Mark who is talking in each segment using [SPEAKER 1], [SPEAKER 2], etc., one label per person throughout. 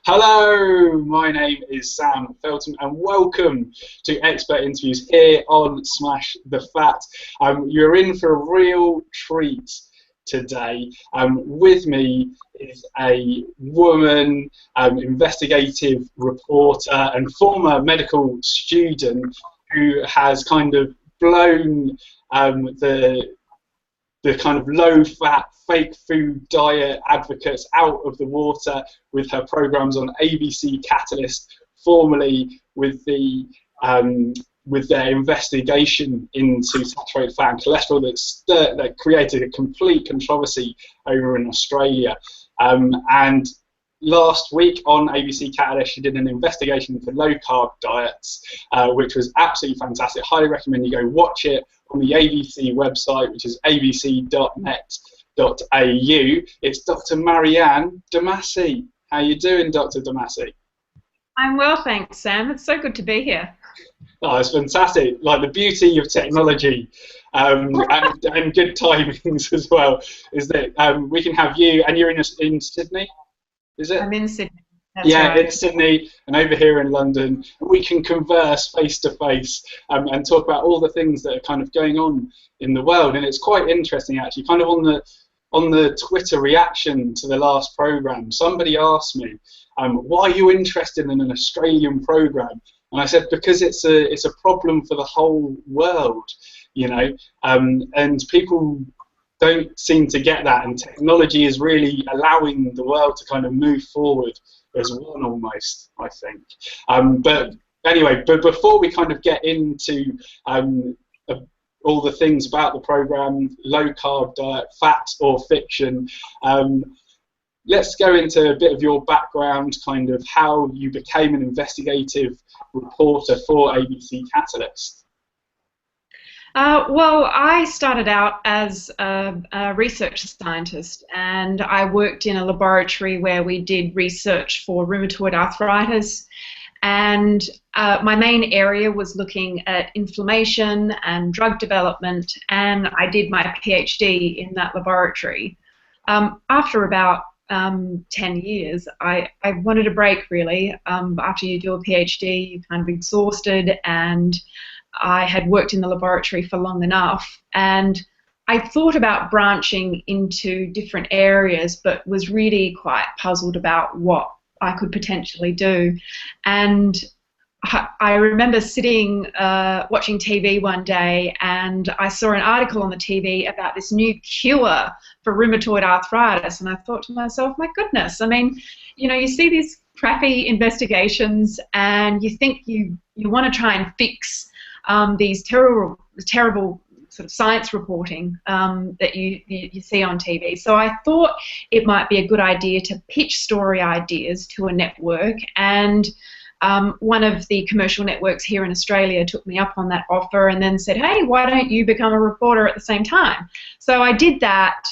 [SPEAKER 1] Hello, my name is Sam Felton and welcome to Expert Interviews here on Smash the Fat. You're in for a real treat today. With me is a woman, investigative reporter and former medical student who has kind of blown the kind of low-fat, fake food diet advocates out of the water with her programs on ABC Catalyst, formerly with their investigation into saturated fat and cholesterol that created a complete controversy over in Australia. And last week on ABC Catalyst, she did an investigation into low-carb diets, which was absolutely fantastic. Highly recommend you go watch it on the ABC website, which is abc.net.au. It's Dr. Maryanne Demasi. How you doing, Dr. Demasi?
[SPEAKER 2] I'm well, thanks, Sam. It's so good to be here.
[SPEAKER 1] Oh, it's fantastic. Like the beauty of technology and good timings as well is that we can have you, and you're in Sydney, is it?
[SPEAKER 2] I'm in Sydney. That's
[SPEAKER 1] yeah,
[SPEAKER 2] right.
[SPEAKER 1] in Sydney and over here in London. We can converse face to face and talk about all the things that are kind of going on in the world. And it's quite interesting, actually, kind of on the Twitter reaction to the last program. Somebody asked me, "Why are you interested in an Australian program?" And I said, because it's a problem for the whole world, you know, and people don't seem to get that, and technology is really allowing the world to kind of move forward as one almost, I think. But anyway, but before we kind of get into all the things about the program, low carb diet, fact or fiction, let's go into a bit of your background, kind of how you became an investigative reporter for ABC Catalyst.
[SPEAKER 2] Well, I started out as a research scientist, and I worked in a laboratory where we did research for rheumatoid arthritis, and my main area was looking at inflammation and drug development, and I did my PhD in that laboratory. After about 10 years, I wanted a break, really. After you do a PhD, you're kind of exhausted, and I had worked in the laboratory for long enough, and I thought about branching into different areas, but was really quite puzzled about what I could potentially do. And I remember sitting watching TV one day, and I saw an article on the TV about this new cure for rheumatoid arthritis, and I thought to myself, my goodness, I mean, you know, you see these crappy investigations and you think you want to try and fix these terrible sort of science reporting that you see on TV. So I thought it might be a good idea to pitch story ideas to a network, and one of the commercial networks here in Australia took me up on that offer and then said, hey, why don't you become a reporter at the same time? So I did that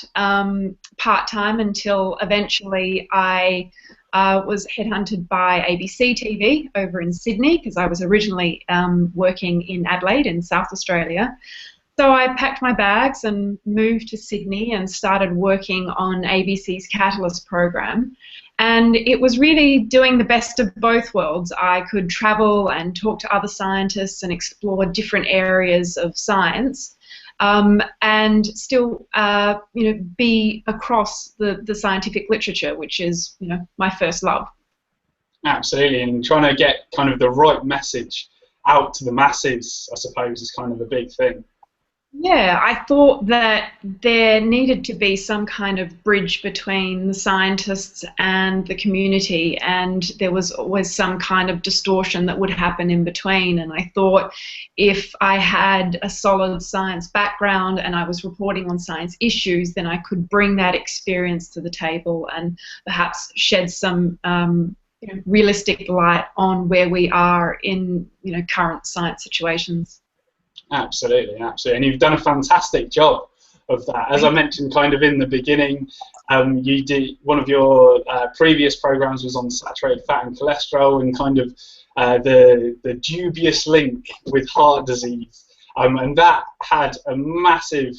[SPEAKER 2] part-time until eventually I was headhunted by ABC TV over in Sydney, because I was originally working in Adelaide in South Australia. So I packed my bags and moved to Sydney and started working on ABC's Catalyst program. And it was really doing the best of both worlds. I could travel and talk to other scientists and explore different areas of science, and still, you know, be across the scientific literature, which is, you know, my first love.
[SPEAKER 1] Absolutely, and trying to get kind of the right message out to the masses, I suppose, is kind of a big thing.
[SPEAKER 2] Yeah, I thought that there needed to be some kind of bridge between the scientists and the community, and there was always some kind of distortion that would happen in between. And I thought if I had a solid science background and I was reporting on science issues, then I could bring that experience to the table and perhaps shed some you know, realistic light on where we are in, you know, current science situations.
[SPEAKER 1] Absolutely, absolutely, and you've done a fantastic job of that. As I mentioned kind of in the beginning, you did one of your previous programs was on saturated fat and cholesterol, and kind of the dubious link with heart disease, and that had a massive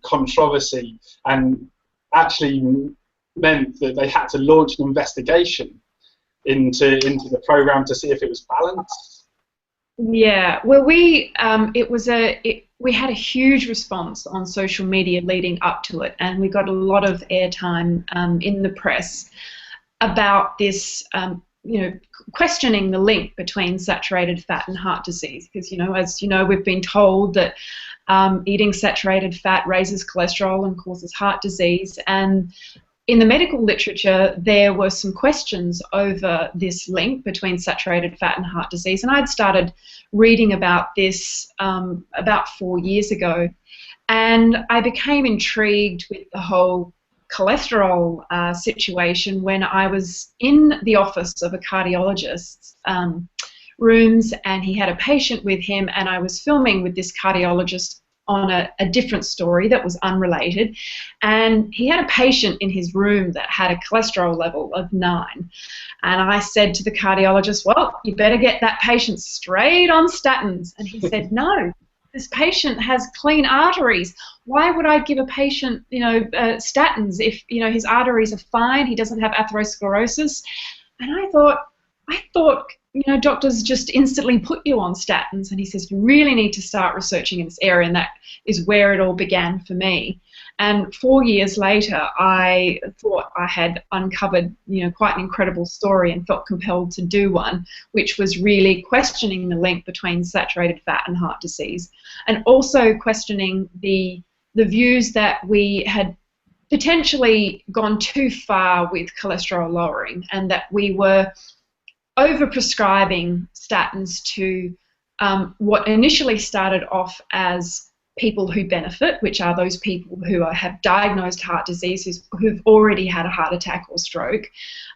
[SPEAKER 1] controversy, and actually meant that they had to launch an investigation into the program to see if it was balanced?
[SPEAKER 2] Yeah, well, we had a huge response on social media leading up to it, and we got a lot of airtime in the press about this, questioning the link between saturated fat and heart disease, because, as you know, we've been told that eating saturated fat raises cholesterol and causes heart disease, and in the medical literature, there were some questions over this link between saturated fat and heart disease, and I'd started reading about this about 4 years ago, and I became intrigued with the whole cholesterol situation when I was in the office of a cardiologist's rooms, and he had a patient with him, and I was filming with this cardiologist on a different story that was unrelated, and he had a patient in his room that had a cholesterol level of 9, and I said to the cardiologist, well, you better get that patient straight on statins, and he said, no, this patient has clean arteries. Why would I give a patient, statins if, his arteries are fine, he doesn't have atherosclerosis? And I thought, doctors just instantly put you on statins. And he says, you really need to start researching in this area, and that is where it all began for me. And 4 years later, I thought I had uncovered, quite an incredible story, and felt compelled to do one, which was really questioning the link between saturated fat and heart disease, and also questioning the views that we had potentially gone too far with cholesterol lowering, and that we were over-prescribing statins to what initially started off as people who benefit, which are those people who have diagnosed heart disease, who've already had a heart attack or stroke,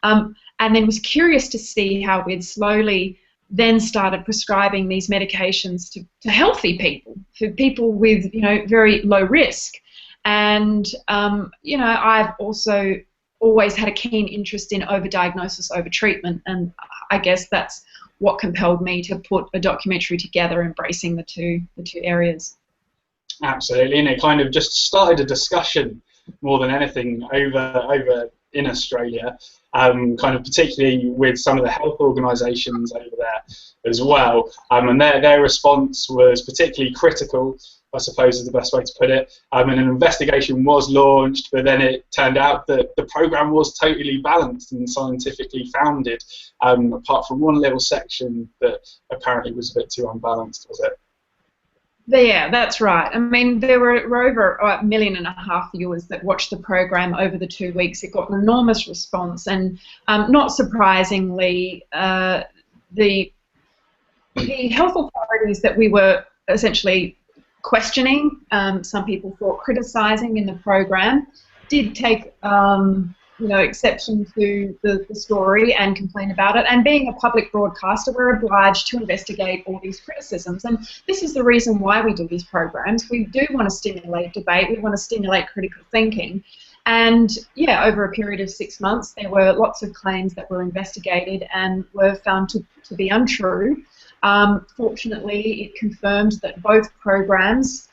[SPEAKER 2] and then was curious to see how we'd slowly then started prescribing these medications to healthy people, for people with very low risk. And I've also always had a keen interest in overdiagnosis, overtreatment, and I guess that's what compelled me to put a documentary together embracing the two areas.
[SPEAKER 1] Absolutely, and it kind of just started a discussion more than anything over in Australia, kind of particularly with some of the health organisations over there as well, and their response was particularly critical, I suppose is the best way to put it, and an investigation was launched, but then it turned out that the program was totally balanced and scientifically founded, apart from one little section that apparently was a bit too unbalanced, was it?
[SPEAKER 2] Yeah, that's right. I mean, there were over 1.5 million viewers that watched the program over the 2 weeks. It got an enormous response, and not surprisingly, the health authorities that we were essentially questioning, some people thought criticising in the program, did take exception to the story and complain about it. And being a public broadcaster, we're obliged to investigate all these criticisms. And this is the reason why we do these programs. We do want to stimulate debate. We want to stimulate critical thinking. And yeah, over a period of 6 months, there were lots of claims that were investigated and were found to be untrue. Fortunately, it confirmed that both programs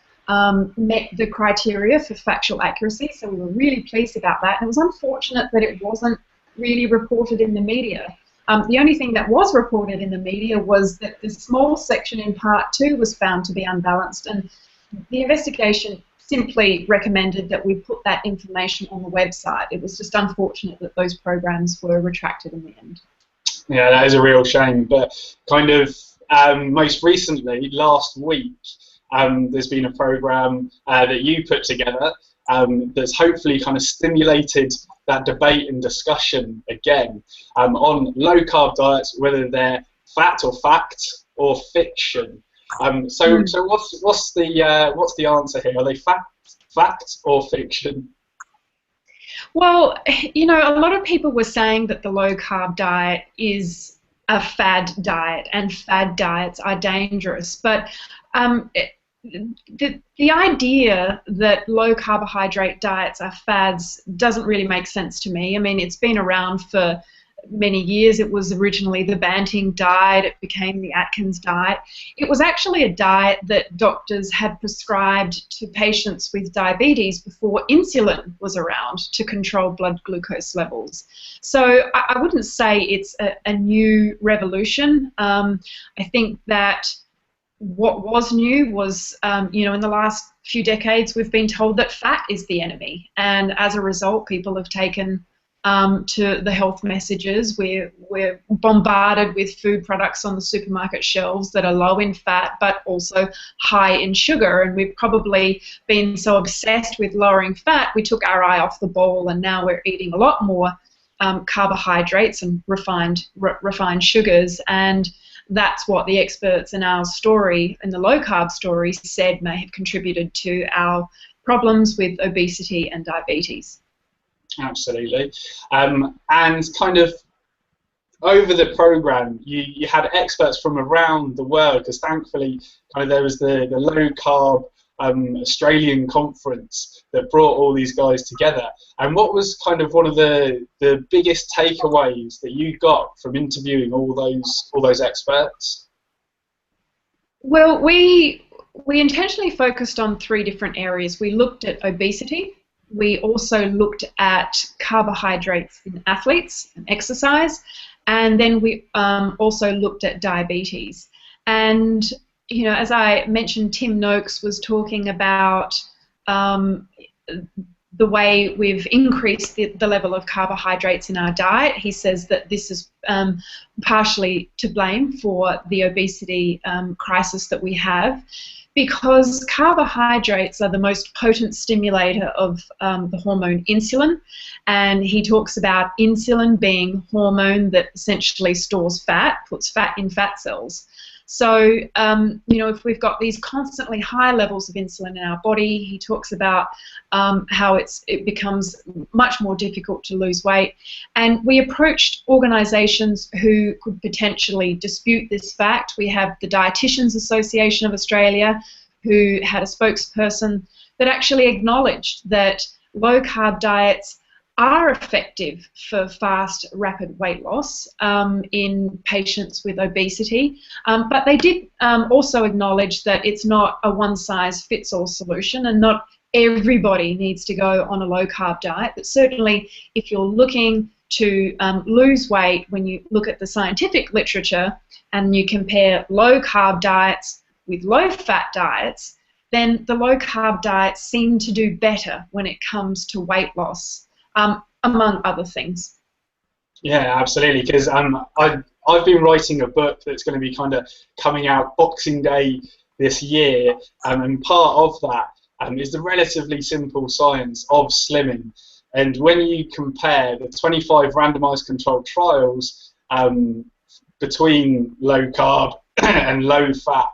[SPEAKER 2] met the criteria for factual accuracy, so we were really pleased about that. And it was unfortunate that it wasn't really reported in the media. The only thing that was reported in the media was that the small section in Part 2 was found to be unbalanced, and the investigation simply recommended that we put that information on the website. It was just unfortunate that those programs were retracted in the end.
[SPEAKER 1] Yeah, that is a real shame, but kind of most recently, last week, there's been a program that you put together that's hopefully kind of stimulated that debate and discussion again on low-carb diets, whether they're fact or fact or fiction. So what's the answer here? Are they fact or fiction?
[SPEAKER 2] Well, a lot of people were saying that the low-carb diet is a fad diet, and fad diets are dangerous. But the idea that low-carbohydrate diets are fads doesn't really make sense to me. I mean, it's been around for many years. It was originally the Banting diet. It became the Atkins diet. It was actually a diet that doctors had prescribed to patients with diabetes before insulin was around to control blood glucose levels. So I wouldn't say it's a new revolution. I think that what was new was, in the last few decades, we've been told that fat is the enemy, and as a result, people have taken to the health messages. We're bombarded with food products on the supermarket shelves that are low in fat but also high in sugar, and we've probably been so obsessed with lowering fat we took our eye off the ball, and now we're eating a lot more carbohydrates and refined sugars, and that's what the experts in our story, in the low-carb story, said may have contributed to our problems with obesity and diabetes.
[SPEAKER 1] Absolutely. And kind of over the program, you had experts from around the world, because thankfully kind of there was the low-carb Australian conference that brought all these guys together. And what was kind of one of the biggest takeaways that you got from interviewing all those experts?
[SPEAKER 2] Well, we intentionally focused on 3 different areas. We looked at obesity. We also looked at carbohydrates in athletes and exercise, and then we also looked at diabetes. And as I mentioned, Tim Noakes was talking about the way we've increased the level of carbohydrates in our diet. He says that this is partially to blame for the obesity crisis that we have, because carbohydrates are the most potent stimulator of the hormone insulin, and he talks about insulin being a hormone that essentially stores fat, puts fat in fat cells. So, if we've got these constantly high levels of insulin in our body, he talks about how it becomes much more difficult to lose weight. And we approached organisations who could potentially dispute this fact. We have the Dietitians Association of Australia, who had a spokesperson that actually acknowledged that low-carb diets are effective for fast, rapid weight loss in patients with obesity, but they did also acknowledge that it's not a one-size-fits-all solution, and not everybody needs to go on a low-carb diet. But certainly, if you're looking to lose weight, when you look at the scientific literature and you compare low-carb diets with low-fat diets, then the low-carb diets seem to do better when it comes to weight loss. Among other things.
[SPEAKER 1] Yeah, absolutely. Because I've been writing a book that's going to be kind of coming out Boxing Day this year, and part of that is the relatively simple science of slimming. And when you compare the 25 randomized controlled trials between low carb and low fat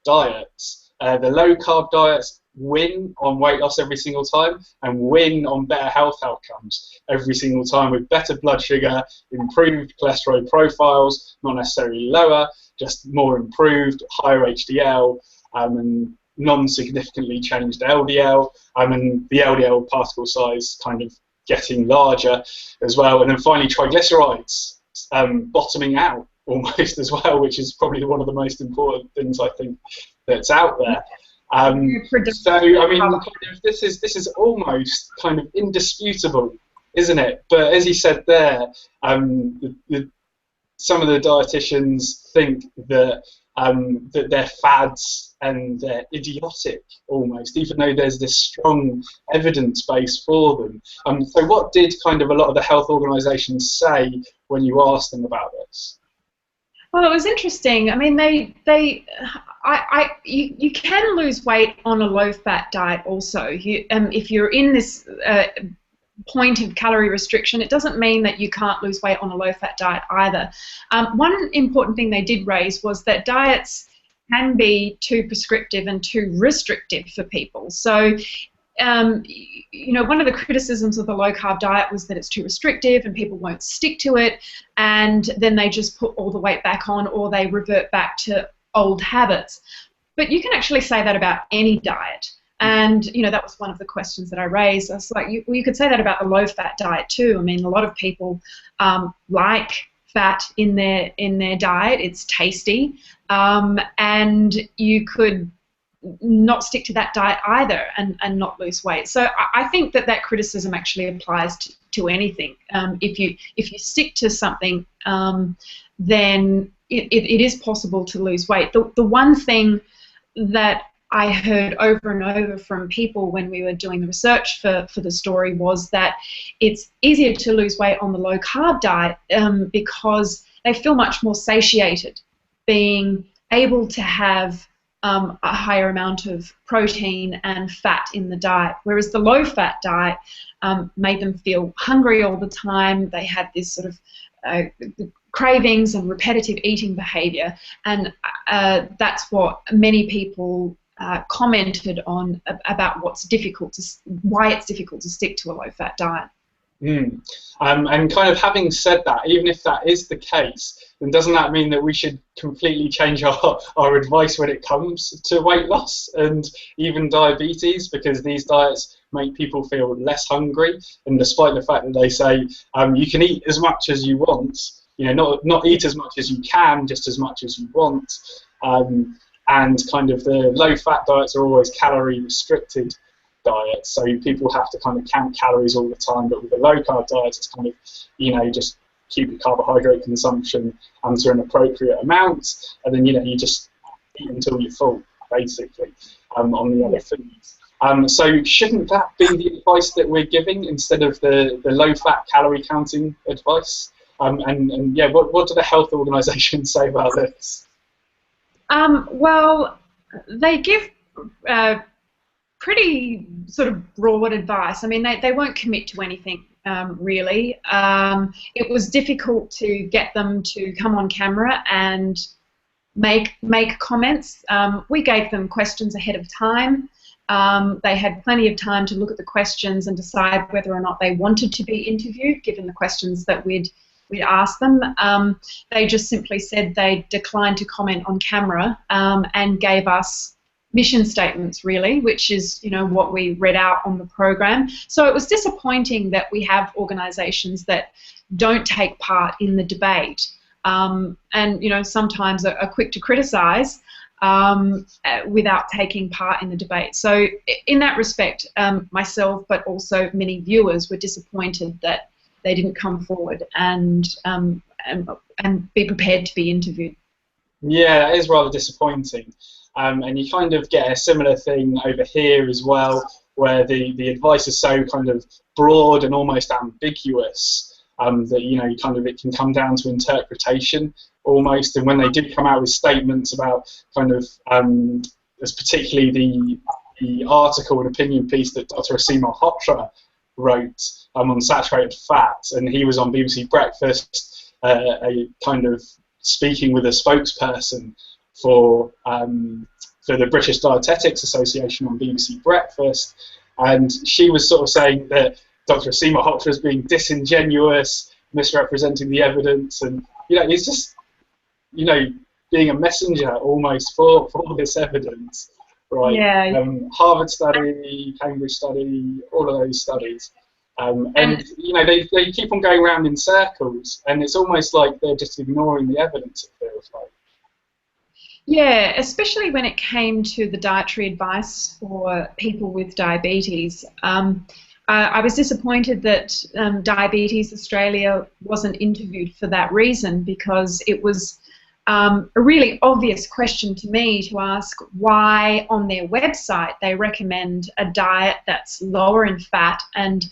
[SPEAKER 1] diets, the low carb diets win on weight loss every single time, and win on better health outcomes every single time, with better blood sugar, improved cholesterol profiles, not necessarily lower, just more improved, higher HDL, and non-significantly changed LDL, and the LDL particle size kind of getting larger as well, and then finally triglycerides bottoming out almost as well, which is probably one of the most important things I think that's out there. So I mean, this is almost kind of indisputable, isn't it? But as you said there, some of the dietitians think that that they're fads and they're idiotic almost, even though there's this strong evidence base for them. So what did kind of a lot of the health organisations say when you asked them about this?
[SPEAKER 2] Well, it was interesting. I mean, you can lose weight on a low-fat diet also. If you're in this point of calorie restriction, it doesn't mean that you can't lose weight on a low-fat diet either. One important thing they did raise was that diets can be too prescriptive and too restrictive for people. So, one of the criticisms of the low-carb diet was that it's too restrictive and people won't stick to it, and then they just put all the weight back on, or they revert back to old habits. But you can actually say that about any diet. And, you know, that was one of the questions that I raised. I was like, you could say that about the low-fat diet too. I mean, a lot of people like fat in their diet. It's tasty. And you could not stick to that diet either and not lose weight. So I think that criticism actually applies to anything. If you stick to something, then it is possible to lose weight. The one thing that I heard over and over from people when we were doing the research for the story was that it's easier to lose weight on the low-carb diet because they feel much more satiated, being able to have a higher amount of protein and fat in the diet, whereas the low-fat diet made them feel hungry all the time. They had this sort of cravings and repetitive eating behavior, and that's what many people commented on about why it's difficult to stick to a low-fat diet.
[SPEAKER 1] And kind of having said that, even if that is the case, then doesn't that mean that we should completely change our advice when it comes to weight loss and even diabetes, because these diets make people feel less hungry, and despite the fact that they say you can eat as much as you want, you know, not eat as much as you can, just as much as you want, and kind of the low-fat diets are always calorie-restricted diets, so people have to kind of count calories all the time, but with the low-carb diets, it's kind of, you know, just keep your carbohydrate consumption to an appropriate amount, and then, you know, you just eat until you're full, basically, on the other foods. So shouldn't that be the advice that we're giving instead of the low-fat calorie counting advice? And yeah, what do the health organisations say about this?
[SPEAKER 2] Well, they give pretty sort of broad advice. I mean, they won't commit to anything, really. It was difficult to get them to come on camera and make comments. We gave them questions ahead of time. They had plenty of time to look at the questions and decide whether or not they wanted to be interviewed, given the questions that we'd asked them. They just simply said they declined to comment on camera and gave us mission statements, really, which is, you know, what we read out on the program. So it was disappointing that we have organisations that don't take part in the debate, and, you know, sometimes are quick to criticise without taking part in the debate. So in that respect, myself, but also many viewers, were disappointed that they didn't come forward and be prepared to be interviewed.
[SPEAKER 1] Yeah, that is rather disappointing. And you kind of get a similar thing over here as well, where the advice is so kind of broad and almost ambiguous that, you know, it can come down to interpretation almost. And when they do come out with statements about kind of, there's particularly the article and opinion piece that Dr. Asima Hotra wrote on saturated fat, and he was on BBC Breakfast, a kind of speaking with a spokesperson for the British Dietetics Association on BBC Breakfast, and she was sort of saying that Dr. Asima Hotra is being disingenuous, misrepresenting the evidence, and, you know, it's just, you know, being a messenger almost for this evidence, right?
[SPEAKER 2] Yeah.
[SPEAKER 1] Harvard study, Cambridge study, all of those studies. And you know, they keep on going around in circles, and it's almost like they're just ignoring the evidence, it feels like.
[SPEAKER 2] Yeah, especially when it came to the dietary advice for people with diabetes. I was disappointed that Diabetes Australia wasn't interviewed for that reason, because it was a really obvious question to me to ask why on their website they recommend a diet that's lower in fat and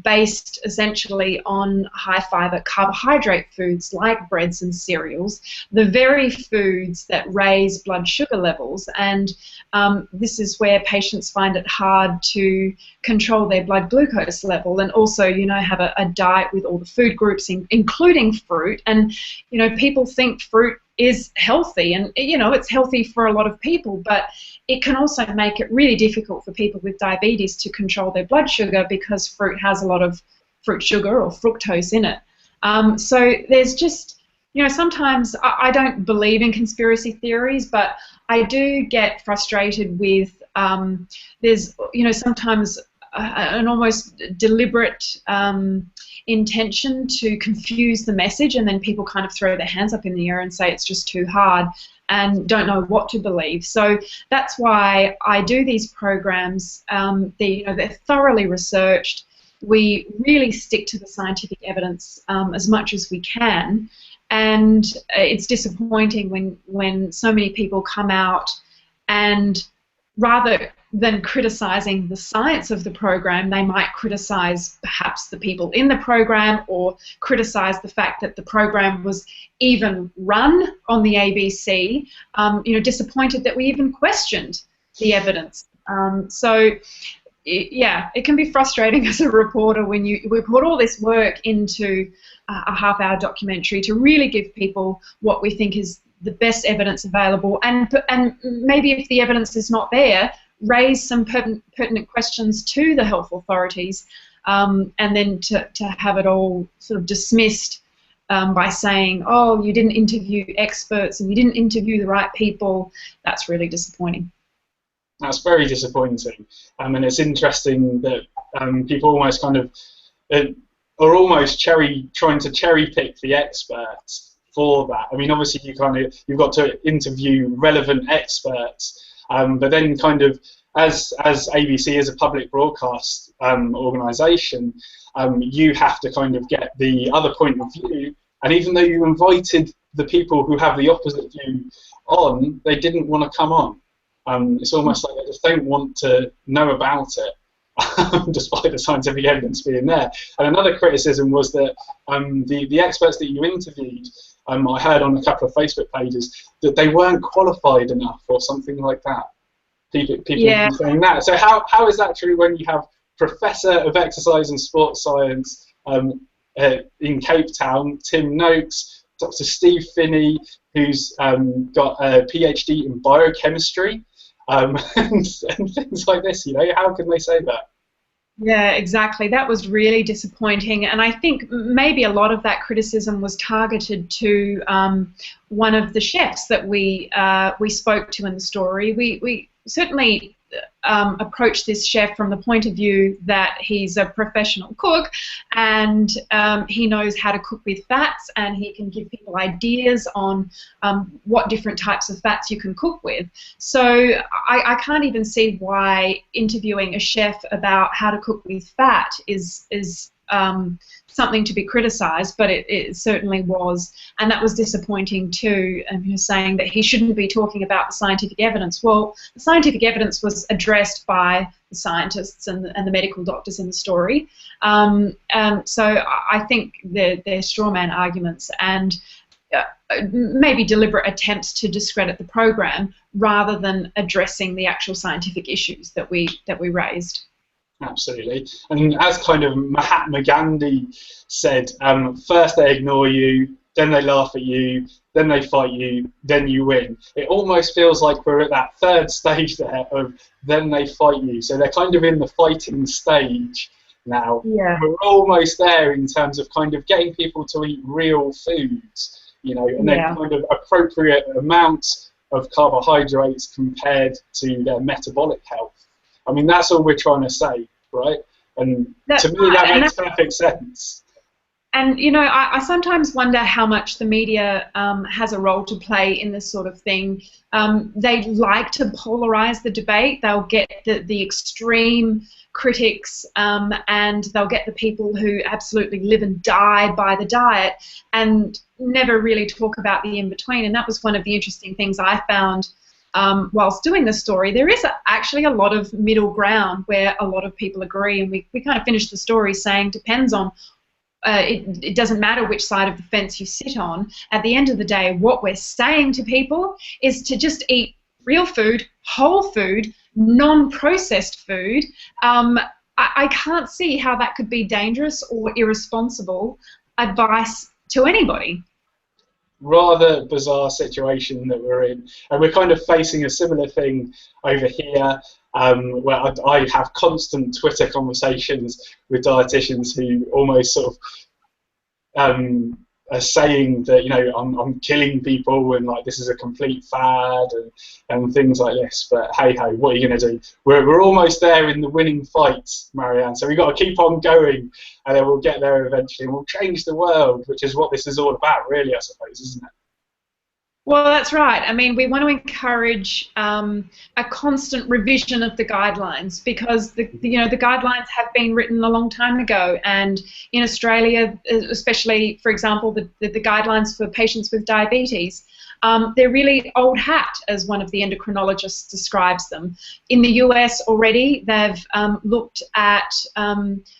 [SPEAKER 2] based essentially on high-fiber carbohydrate foods like breads and cereals, the very foods that raise blood sugar levels. And this is where patients find it hard to control their blood glucose level, and also, you know, have a diet with all the food groups, including fruit. And, you know, people think fruit is healthy, and, you know, it's healthy for a lot of people, but it can also make it really difficult for people with diabetes to control their blood sugar, because fruit has a lot of fruit sugar or fructose in it. So there's just, you know, sometimes I don't believe in conspiracy theories, but I do get frustrated with there's, sometimes an almost deliberate intention to confuse the message, and then people kind of throw their hands up in the air and say it's just too hard and don't know what to believe. So that's why I do these programs. They're thoroughly researched. We really stick to the scientific evidence as much as we can, and it's disappointing when so many people come out and rather than criticising the science of the program, they might criticise perhaps the people in the program, or criticise the fact that the program was even run on the ABC. Disappointed that we even questioned the evidence. It can be frustrating as a reporter when we put all this work into a half-hour documentary to really give people what we think is the best evidence available, and maybe if the evidence is not there, raise some pertinent questions to the health authorities, and then to have it all sort of dismissed by saying, oh, you didn't interview experts and you didn't interview the right people. That's really disappointing.
[SPEAKER 1] That's very disappointing, and it's interesting that people almost kind of are almost trying to cherry pick the experts for that. I mean, obviously you've got to interview relevant experts, but then kind of as ABC is a public broadcast organisation, you have to kind of get the other point of view. And even though you invited the people who have the opposite view on, they didn't want to come on. It's almost like they just don't want to know about it, despite the scientific evidence being there. And another criticism was that the experts that you interviewed, I heard on a couple of Facebook pages, that they weren't qualified enough or something like that. People
[SPEAKER 2] Yeah.
[SPEAKER 1] saying that. So how is that true when you have Professor of Exercise and Sports Science in Cape Town, Tim Noakes, Dr. Steve Finney, who's got a PhD in biochemistry, and things like this? How can they say that?
[SPEAKER 2] Yeah, exactly. That was really disappointing, and I think maybe a lot of that criticism was targeted to one of the chefs that we spoke to in the story. We certainly approached this chef from the point of view that he's a professional cook, and he knows how to cook with fats, and he can give people ideas on what different types of fats you can cook with. So I can't even see why interviewing a chef about how to cook with fat is something to be criticised, but it certainly was, and that was disappointing too. And saying that he shouldn't be talking about the scientific evidence. Well, the scientific evidence was addressed by the scientists and the medical doctors in the story. So I think they're straw man arguments and maybe deliberate attempts to discredit the program rather than addressing the actual scientific issues that we raised.
[SPEAKER 1] Absolutely. And as kind of Mahatma Gandhi said, first they ignore you, then they laugh at you, then they fight you, then you win. It almost feels like we're at that third stage there of then they fight you. So they're kind of in the fighting stage now.
[SPEAKER 2] Yeah.
[SPEAKER 1] We're almost there in terms of kind of getting people to eat real foods, and then kind of appropriate amounts of carbohydrates compared to their metabolic health. I mean, that's all we're trying to say, right? And to me, that makes perfect sense.
[SPEAKER 2] And, I sometimes wonder how much the media has a role to play in this sort of thing. They like to polarize the debate. They'll get the extreme critics and they'll get the people who absolutely live and die by the diet and never really talk about the in-between. And that was one of the interesting things I found whilst doing the story. There is actually a lot of middle ground where a lot of people agree, and we kind of finished the story saying depends on, it doesn't matter which side of the fence you sit on. At the end of the day, what we're saying to people is to just eat real food, whole food, non-processed food. I can't see how that could be dangerous or irresponsible advice to anybody.
[SPEAKER 1] Rather bizarre situation that we're in, and we're kind of facing a similar thing over here, where I have constant Twitter conversations with dietitians who almost sort of saying that, you know, I'm killing people and like this is a complete fad and things like this. But hey ho, what are you going to do? We're almost there in the winning fight, Maryanne. So we've got to keep on going, and then we'll get there eventually, and we'll change the world, which is what this is all about, really, I suppose, isn't it?
[SPEAKER 2] Well, that's right. I mean, we want to encourage a constant revision of the guidelines, because the guidelines have been written a long time ago, and in Australia, especially, for example, the guidelines for patients with diabetes, they're really old hat, as one of the endocrinologists describes them. In the US already, they've looked at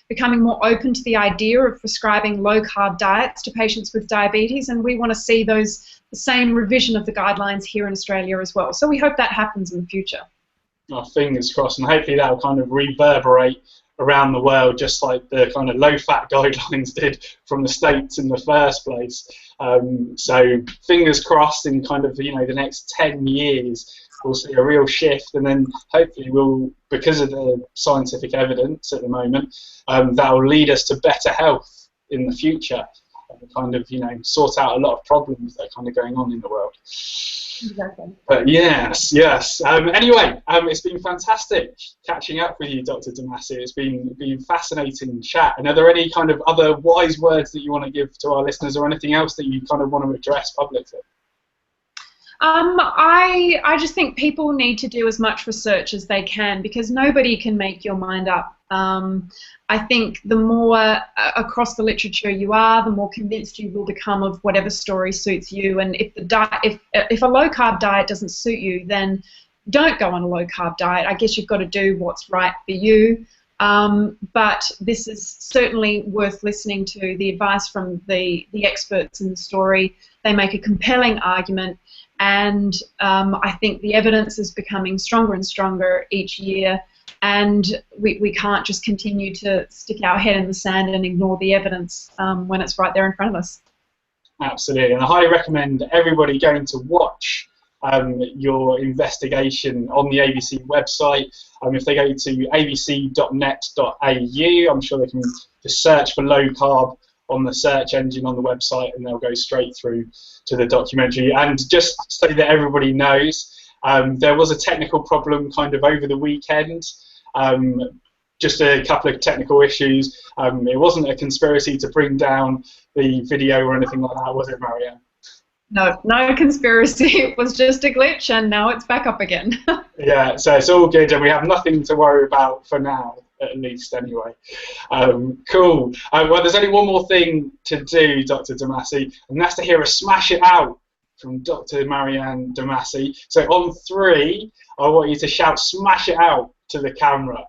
[SPEAKER 2] becoming more open to the idea of prescribing low-carb diets to patients with diabetes, and we want to see the same revision of the guidelines here in Australia as well. So we hope that happens in the future.
[SPEAKER 1] Oh, fingers crossed, and hopefully that will kind of reverberate around the world, just like the kind of low-fat guidelines did from the States in the first place. So fingers crossed, in kind of, you know, the next 10 years we'll see a real shift, and then hopefully we'll, because of the scientific evidence at the moment, that will lead us to better health in the future, and kind of, you know, sort out a lot of problems that are kind of going on in the world.
[SPEAKER 2] Exactly.
[SPEAKER 1] But yes. Anyway, it's been fantastic catching up with you, Dr. Demasi. It's been fascinating chat. And are there any kind of other wise words that you want to give to our listeners, or anything else that you kind of want to address publicly?
[SPEAKER 2] I just think people need to do as much research as they can, because nobody can make your mind up. I think the more across the literature you are, the more convinced you will become of whatever story suits you. And if a low-carb diet doesn't suit you, then don't go on a low-carb diet. I guess you've got to do what's right for you. But this is certainly worth listening to. The advice from the experts in the story, they make a compelling argument, and I think the evidence is becoming stronger and stronger each year, and we can't just continue to stick our head in the sand and ignore the evidence when it's right there in front of us.
[SPEAKER 1] Absolutely, and I highly recommend everybody going to watch your investigation on the ABC website. If they go to abc.net.au, I'm sure they can just search for low carb on the search engine on the website, and they'll go straight through to the documentary. And just so that everybody knows, there was a technical problem kind of over the weekend, just a couple of technical issues. It wasn't a conspiracy to bring down the video or anything like that, was it, Maryanne?
[SPEAKER 2] No, no conspiracy. It was just a glitch, and now it's back up again.
[SPEAKER 1] Yeah, so it's all good, and we have nothing to worry about for now, at least, anyway. Cool. Well, there's only one more thing to do, Dr. Demasi, and that's to hear a smash it out from Dr. Maryanne Demasi. So on 3, I want you to shout "smash it out" to the camera.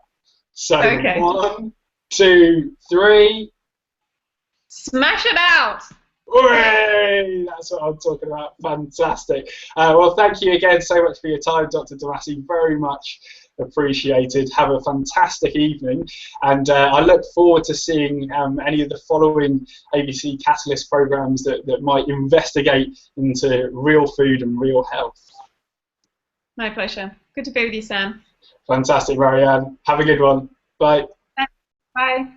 [SPEAKER 1] So okay. 1, 2, 3.
[SPEAKER 2] Smash it out!
[SPEAKER 1] Hooray! That's what I'm talking about. Fantastic. Well, thank you again so much for your time, Dr. Demasi. Very much appreciated. Have a fantastic evening, and I look forward to seeing any of the following ABC Catalyst programs that might investigate into real food and real health.
[SPEAKER 2] My pleasure. Good to be with you, Sam.
[SPEAKER 1] Fantastic, Maryanne. Have a good one. Bye.
[SPEAKER 2] Bye.